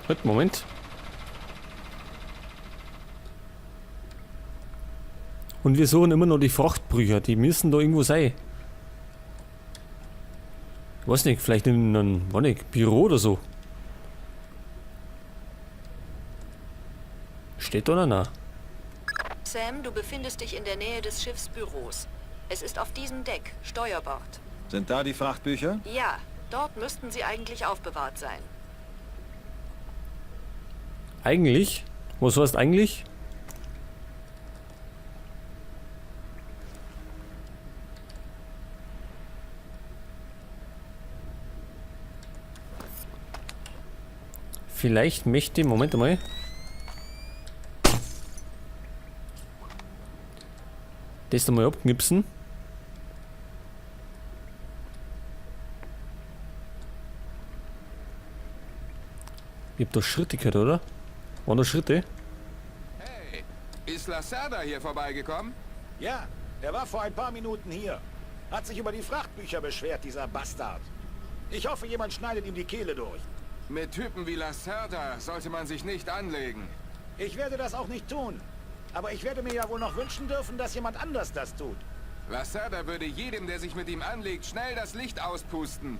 Halt, Moment. Und wir suchen immer noch die Frachtbrücher. Die müssen da irgendwo sein. Ich weiß nicht, vielleicht in einem Büro oder so. Steht da noch? Sam, du befindest dich in der Nähe des Schiffsbüros. Es ist auf diesem Deck, Steuerbord. Sind da die Frachtbücher? Ja, dort müssten sie eigentlich aufbewahrt sein. Eigentlich? Was heißt eigentlich? Vielleicht möchte... Moment mal. Das da mal abknipsen. Ich hab da Schritte gehört, oder? Waren da Schritte? Hey, ist Lacerda hier vorbeigekommen? Ja, er war vor ein paar Minuten hier. Hat sich über die Frachtbücher beschwert, dieser Bastard. Ich hoffe, jemand schneidet ihm die Kehle durch. Mit Typen wie Lacerda sollte man sich nicht anlegen. Ich werde das auch nicht tun. Aber ich werde mir ja wohl noch wünschen dürfen, dass jemand anders das tut. Lacerda würde jedem, der sich mit ihm anlegt, schnell das Licht auspusten.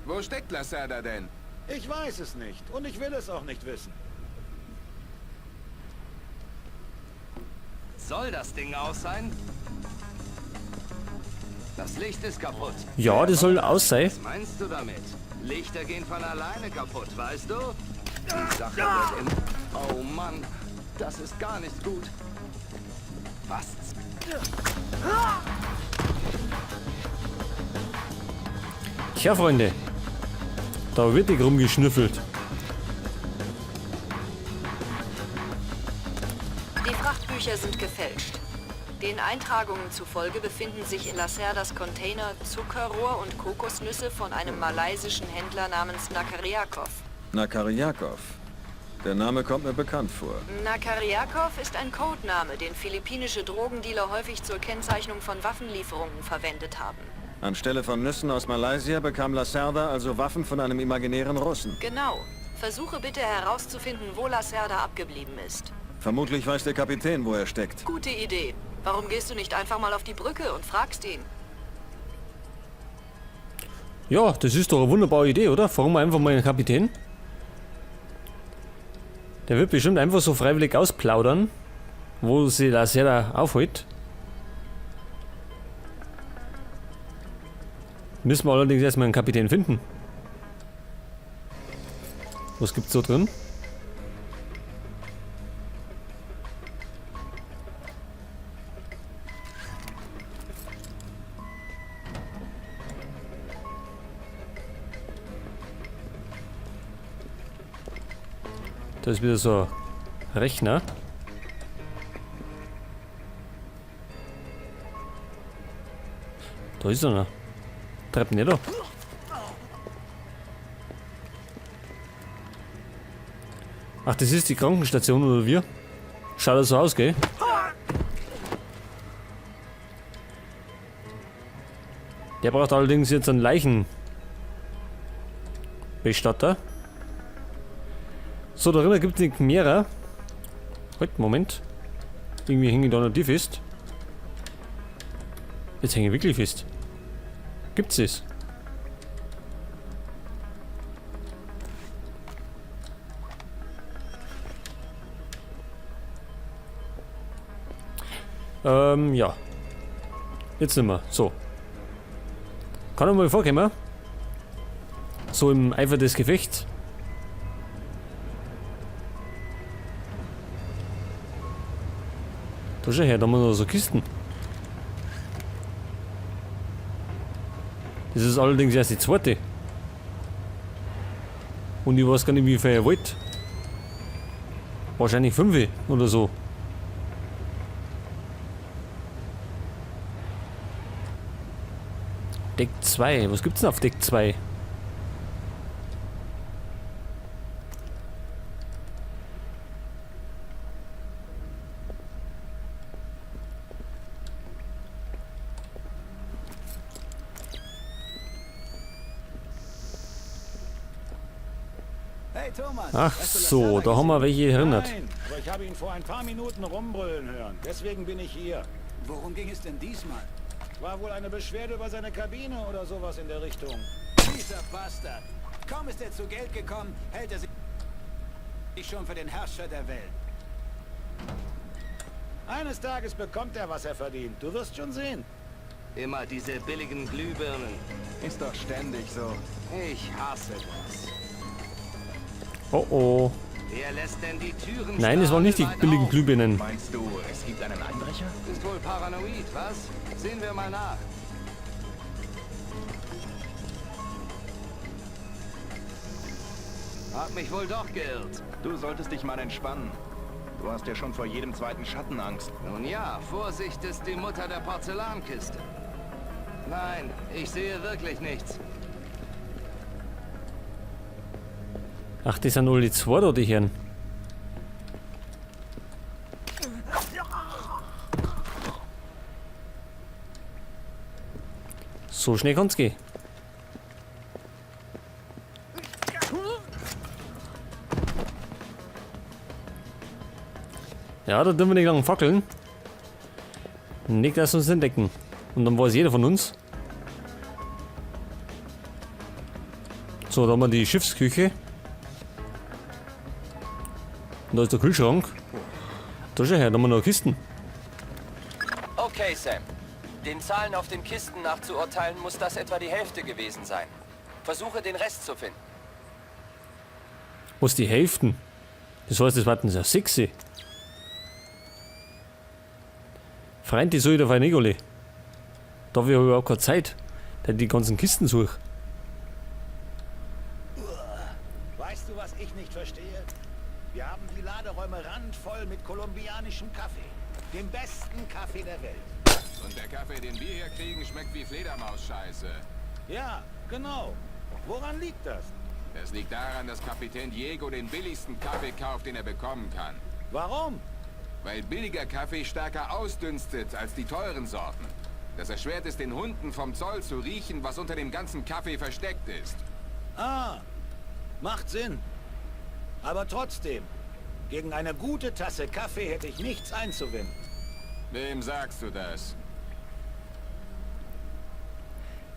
Wo steckt Lacerda denn? Ich weiß es nicht und ich will es auch nicht wissen. Soll das Ding aus sein? Das Licht ist kaputt. Ja, das soll aus sein. Was meinst du damit? Lichter gehen von alleine kaputt, weißt du? Die Sache wird in... Oh Mann, das ist gar nicht gut. Was? Tja, Freunde. Da wird ich rumgeschnüffelt. Die Frachtbücher sind gefälscht. Den Eintragungen zufolge befinden sich in Lacerdas Container Zuckerrohr und Kokosnüsse von einem malaysischen Händler namens Nakariakov. Nakariakov. Der Name kommt mir bekannt vor. Nakariakov ist ein Codename, den philippinische Drogendealer häufig zur Kennzeichnung von Waffenlieferungen verwendet haben. Anstelle von Nüssen aus Malaysia bekam Lacerda also Waffen von einem imaginären Russen. Genau. Versuche bitte herauszufinden, wo Lacerda abgeblieben ist. Vermutlich weiß der Kapitän, wo er steckt. Gute Idee. Warum gehst du nicht einfach mal auf die Brücke und fragst ihn? Ja, das ist doch eine wunderbare Idee, oder? Fragen wir einfach mal den Kapitän. Der wird bestimmt einfach so freiwillig ausplaudern, wo sie Lacerda aufhält. Müssen wir allerdings erstmal einen Kapitän finden. Was gibt's so drin? Da ist wieder so ein Rechner. Da ist er noch. Treppen nicht da. Ach, das ist die Krankenstation oder wir? Schaut das so aus, gell? Der braucht allerdings jetzt einen Leichenbestatter. So, da drinnen gibt es nicht mehrere. Halt, Moment. Irgendwie hänge ich da noch die fest. Jetzt hänge ich wirklich fest. Gibt's es? Ja. Jetzt nicht mehr. So. Kann er mal vorkommen? So im Eifer des Gefechts. Da schau her, da haben wir noch so Kisten. Das ist allerdings erst die zweite. Und ich weiß gar nicht, wie viel ihr wollt. Wahrscheinlich 5 oder so. Deck 2. Was gibt's denn auf Deck 2? Thomas. Ach hast du so, Lacerda da haben wir welche erinnert. Nein, aber ich habe ihn vor ein paar Minuten rumbrüllen hören. Deswegen bin ich hier. Worum ging es denn diesmal? War wohl eine Beschwerde über seine Kabine oder sowas in der Richtung. Dieser Bastard. Kaum ist er zu Geld gekommen, hält er sich schon für den Herrscher der Welt. Eines Tages bekommt er, was er verdient. Du wirst schon sehen. Immer diese billigen Glühbirnen. Ist doch ständig so. Ich hasse das. Oh oh. Wer lässt denn die Türen Nein, es waren nicht die weit billigen auf? Glühbirnen. Meinst du, es gibt einen Einbrecher? Ist wohl paranoid, was? Sehen wir mal nach. Hab mich wohl doch geirrt. Du solltest dich mal entspannen. Du hast ja schon vor jedem zweiten Schatten Angst. Nun ja, Vorsicht ist die Mutter der Porzellankiste. Nein, ich sehe wirklich nichts. Ach, das sind alle zwei da, die Herren. So schnell kann's gehen. Ja, da dürfen wir nicht lang fackeln. Nicht, dass sie uns entdecken. Und dann weiß jeder von uns. So, da haben wir die Schiffsküche. Und da ist der Kühlschrank. Da schau her, da haben wir noch Kisten. Okay, Sam. Den Zahlen auf den Kisten nach zu urteilen, muss das etwa die Hälfte gewesen sein. Versuche, den Rest zu finden. Was die Hälften? Das heißt, das warten ja 6. Freund, die soll ich auf ein Egoli. Da habe ich aber auch keine Zeit, da ich die ganzen Kisten suche. Weißt du, was ich nicht verstehe? Wir haben die Laderäume randvoll mit kolumbianischem Kaffee. Dem besten Kaffee der Welt. Und der Kaffee, den wir hier kriegen, schmeckt wie Fledermausscheiße. Ja, genau. Woran liegt das? Das liegt daran, dass Kapitän Diego den billigsten Kaffee kauft, den er bekommen kann. Warum? Weil billiger Kaffee stärker ausdünstet als die teuren Sorten. Das erschwert es den Hunden vom Zoll zu riechen, was unter dem ganzen Kaffee versteckt ist. Ah, macht Sinn. Aber trotzdem, gegen eine gute Tasse Kaffee hätte ich nichts einzuwenden. Wem sagst du das?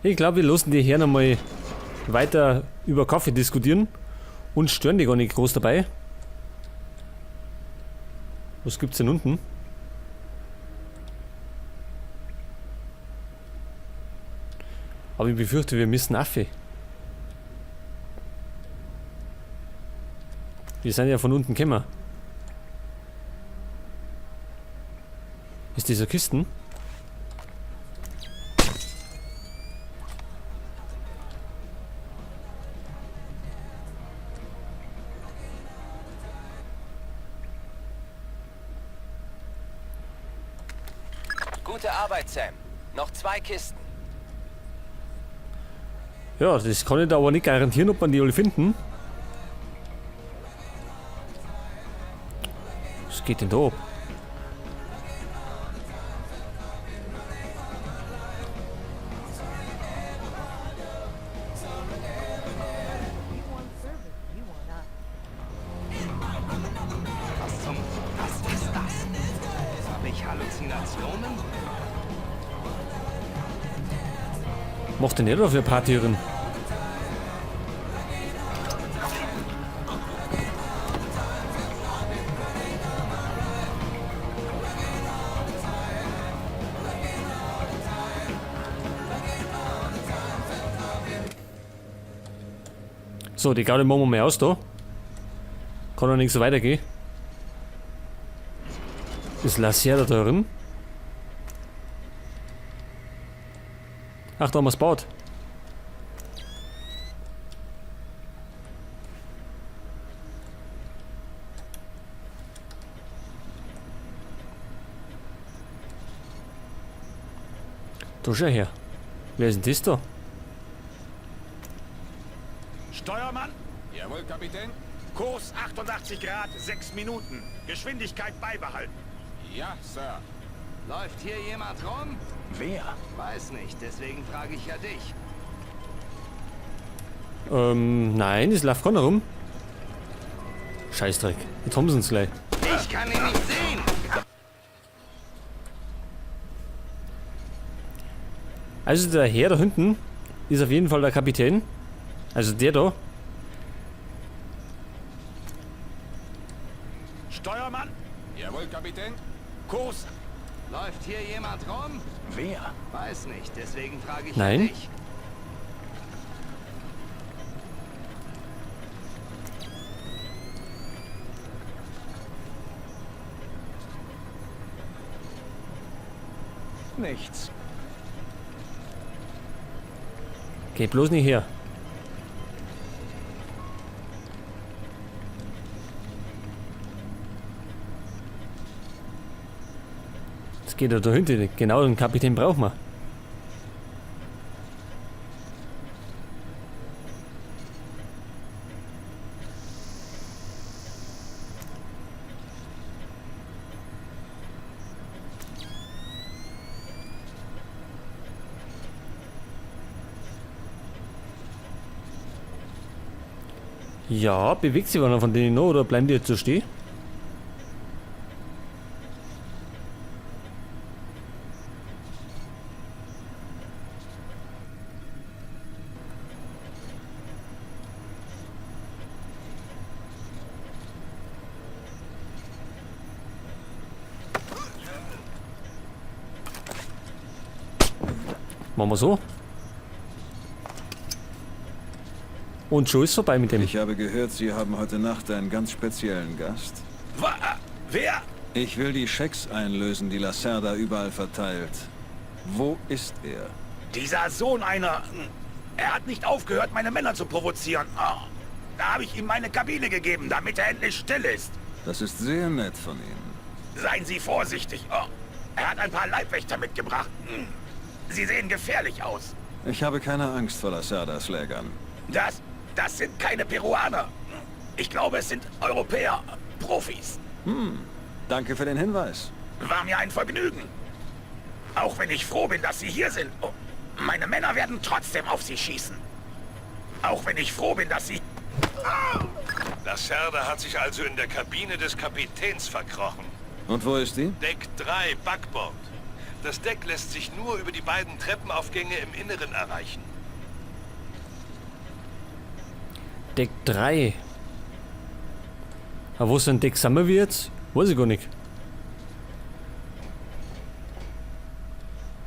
Ich glaube, wir lassen die Herren einmal weiter über Kaffee diskutieren und stören die gar nicht groß dabei. Was gibt's denn unten? Aber ich befürchte, wir müssen Affe. Wir sind ja von unten gekommen. Ist dieser Kisten? Gute Arbeit, Sam. Noch 2 Kisten. Ja, das kann ich da aber nicht garantieren, ob man die alle finden. Was geht denn da ab? Was ist das? Habe ich Halluzinationen? Macht denn der da für Partierin? So, die Garde machen wir mal aus da. Kann doch nicht so weitergehen. Ist Lacerda da drin? Ach, da haben wir es gebaut. Da schau her. Wer ist denn das da? Steuermann, Jawohl, Kapitän? Kurs 88 Grad, 6 Minuten. Geschwindigkeit beibehalten. Ja, Sir. Läuft hier jemand rum? Wer? Weiß nicht, deswegen frage ich ja dich. Nein, es läuft keiner rum. Scheißdreck. Jetzt haben sie uns gleich. Ich kann ihn nicht sehen. Also der Herr da hinten ist auf jeden Fall der Kapitän. Also der da. Steuermann, Jawohl, Kapitän. Kurs. Läuft hier jemand rum? Wer? Weiß nicht, deswegen frage ich Nein. dich. Nichts. Geh bloß nicht her. Jetzt geht er da hinten. Genau den Kapitän brauchen wir. Ja, bewegt sich einer von denen noch oder bleiben die jetzt so stehen? Machen wir so. Und schon ist vorbei mit dem. Ich habe gehört, Sie haben heute Nacht einen ganz speziellen Gast. Wer? Ich will die Schecks einlösen, die Lacerda überall verteilt. Wo ist er? Dieser Sohn einer... Er hat nicht aufgehört, meine Männer zu provozieren. Oh. Da habe ich ihm meine Kabine gegeben, damit er endlich still ist. Das ist sehr nett von Ihnen. Seien Sie vorsichtig. Oh. Er hat ein paar Leibwächter mitgebracht. Sie sehen gefährlich aus. Ich habe keine Angst vor Lacerdas Lägern. Das sind keine Peruaner. Ich glaube, es sind Europäer. Profis. Danke für den Hinweis. War mir ein Vergnügen. Auch wenn ich froh bin, dass Sie hier sind. Oh, meine Männer werden trotzdem auf Sie schießen. Auch wenn ich froh bin, dass Sie... Lacerda hat sich also in der Kabine des Kapitäns verkrochen. Und wo ist die? Deck 3, Backbord. Das Deck lässt sich nur über die beiden Treppenaufgänge im Inneren erreichen. Deck 3. Aber wo es ein Deck sammeln wird, weiß ich gar nicht.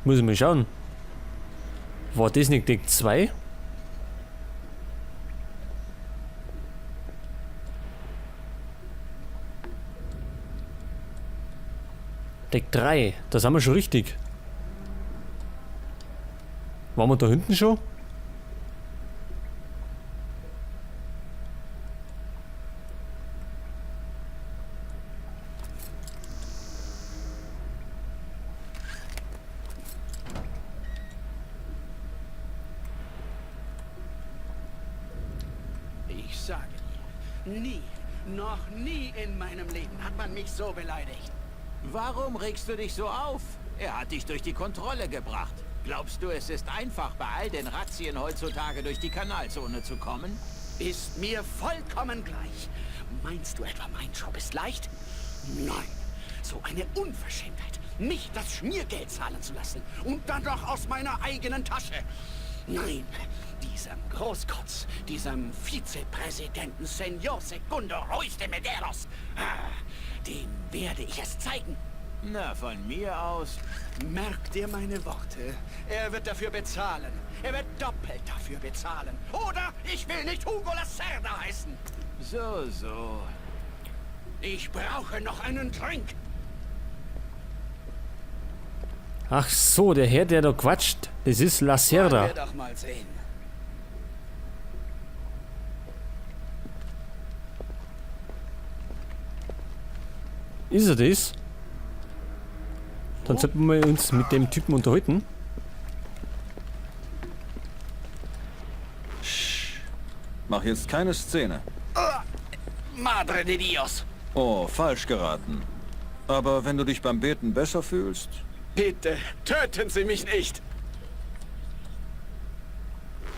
Muss ich mal schauen. War das nicht Deck 2? Deck 3, da sind wir schon richtig. Waren wir da hinten schon? Ich sage dir, noch nie in meinem Leben hat man mich so beleidigt. Warum regst du dich so auf? Er hat dich durch die Kontrolle gebracht. Glaubst du, es ist einfach, bei all den Razzien heutzutage durch die Kanalzone zu kommen? Ist mir vollkommen gleich. Meinst du etwa, mein Job ist leicht? Nein. So eine Unverschämtheit, mich das Schmiergeld zahlen zu lassen und dann noch aus meiner eigenen Tasche. Nein, diesem Großkotz, diesem Vizepräsidenten Senor Segundo Ruiz de Medeiros, dem werde ich es zeigen. Na, von mir aus. Merk dir meine Worte. Er wird dafür bezahlen. Er wird doppelt dafür bezahlen. Oder ich will nicht Hugo Lacerda heißen. So. Ich brauche noch einen Drink. Ach so, der Herr, der da quatscht, das ist Lacerda. Wollen wir doch mal sehen. Ist er das? Dann sollten wir uns mit dem Typen unterhalten. Mach jetzt keine Szene. Madre de Dios. Oh, falsch geraten. Aber wenn du dich beim Beten besser fühlst... Bitte, töten Sie mich nicht.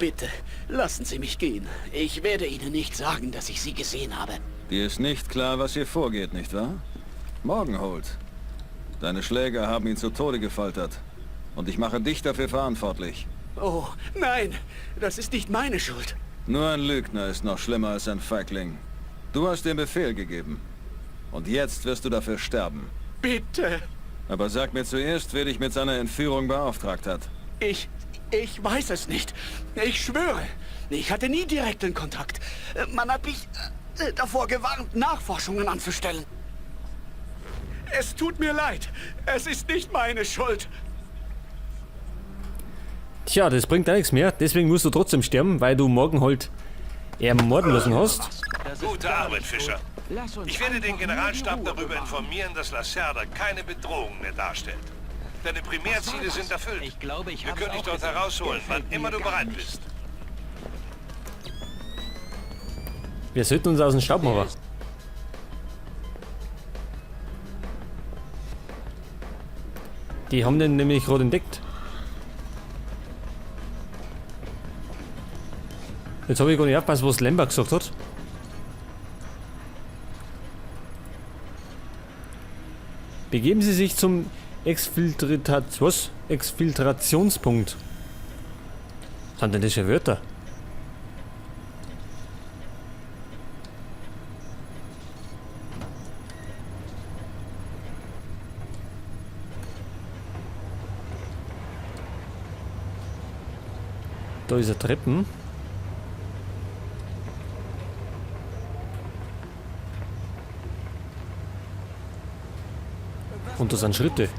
Bitte, lassen Sie mich gehen. Ich werde Ihnen nicht sagen, dass ich Sie gesehen habe. Dir ist nicht klar, was hier vorgeht, nicht wahr? Morgenhold. Deine Schläger haben ihn zu Tode gefoltert. Und ich mache dich dafür verantwortlich. Oh, nein, das ist nicht meine Schuld. Nur ein Lügner ist noch schlimmer als ein Feigling. Du hast den Befehl gegeben. Und jetzt wirst du dafür sterben. Bitte. Aber sag mir zuerst, wer dich mit seiner Entführung beauftragt hat. Ich weiß es nicht. Ich schwöre. Ich hatte nie direkten Kontakt. Man hat mich davor gewarnt, Nachforschungen anzustellen. Es tut mir leid. Es ist nicht meine Schuld. Tja, das bringt ja nichts mehr. Deswegen musst du trotzdem sterben, weil du Morgenhold ermorden lassen hast. Gute Arbeit, Fischer. Ich werde den Generalstab darüber informieren, dass Lacerda keine Bedrohung mehr darstellt. Deine Primärziele sind erfüllt. Ich glaube, ich Wir habe können dich dort herausholen, wann immer du bereit bist. Wir sollten uns aus dem Staub machen. Die haben den nämlich gerade entdeckt. Jetzt habe ich gar nicht aufgepasst, was Lambert gesagt hat. Begeben Sie sich zum Exfiltrationspunkt. Sind denn das schon Wörter? Da ist eine Treppen. Und da sind Schritte.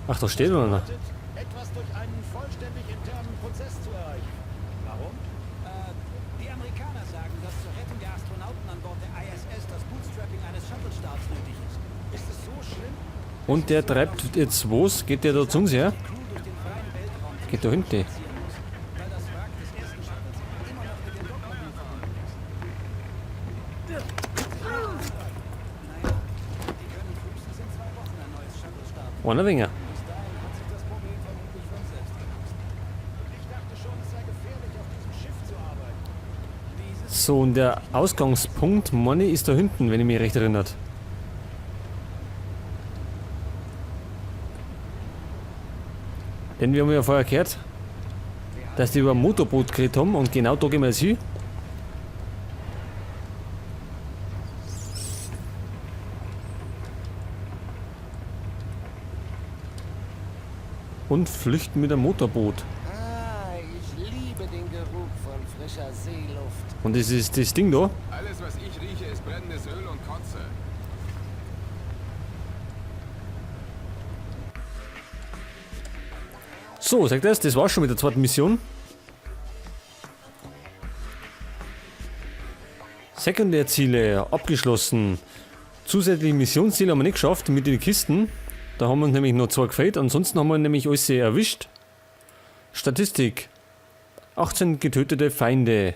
Ach, da steht einer. Etwas durch einen vollständig internen Prozess zu erreichen. Warum? Die Amerikaner sagen, dass zur Rettung der Astronauten an Bord der ISS das Bootstrapping eines Shuttle-Starts nötig ist. Ist es so schlimm? Und der treibt jetzt was? Geht der da zu uns her? Geht da hinten. Weil das Wrack des ersten Shuttles immer noch mit den Doppelungen verbunden ist. Naja, die können frühestens in 2 Wochen ein neues Shuttle starten. Einer weniger. Bis dahin hat sich das Problem vermutlich von selbst gelöst. Ich dachte schon, es sei gefährlich, auf diesem Schiff zu arbeiten. So, und der Ausgangspunkt, Money, ist da hinten, wenn ich mich recht erinnert. Denn wir haben ja vorher gehört, dass die über ein Motorboot geredet haben und genau da gehen wir jetzt hin. Und flüchten mit einem Motorboot. Ich liebe den Geruch von frischer Seeluft. Und das ist das Ding da. Alles, was ich rieche, ist brennendes Öl und Kotze. So, sagt er, das war's schon mit der zweiten Mission. Sekundärziele abgeschlossen. Zusätzliche Missionsziele haben wir nicht geschafft mit den Kisten. Da haben wir uns nämlich noch 2 gefehlt. Ansonsten haben wir nämlich alles erwischt. Statistik. 18 getötete Feinde.